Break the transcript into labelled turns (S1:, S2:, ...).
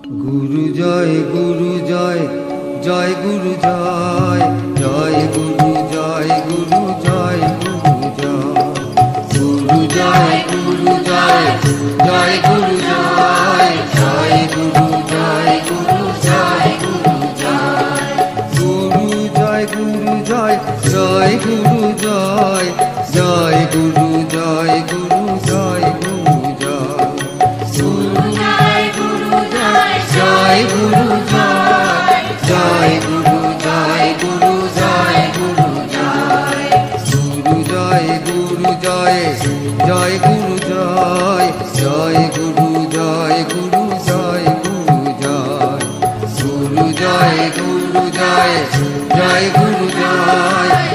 S1: গুরু জয়, জয় গুরু জয়, জয় গুরু জয়, গুরু জয়, গুরু জয়। গুরু জয়, জয় গুরু জয়, জয় গুরু জয়, গুরু জয়, গুরু জয়। গুরু জয়, জয় গুরু জয়, জয় গুরু জয়, গুরু জয়, গুরু জয়। জয় গুরু জয়, জয় গুরু জয়, গুরু জয়, গুরু জয়। গুরু জয়, জয় গুরু জয়, জয় গুরু জয়, গুরু জয়, গুরু জয়। গুরু জয়, জয় গুরু জয়,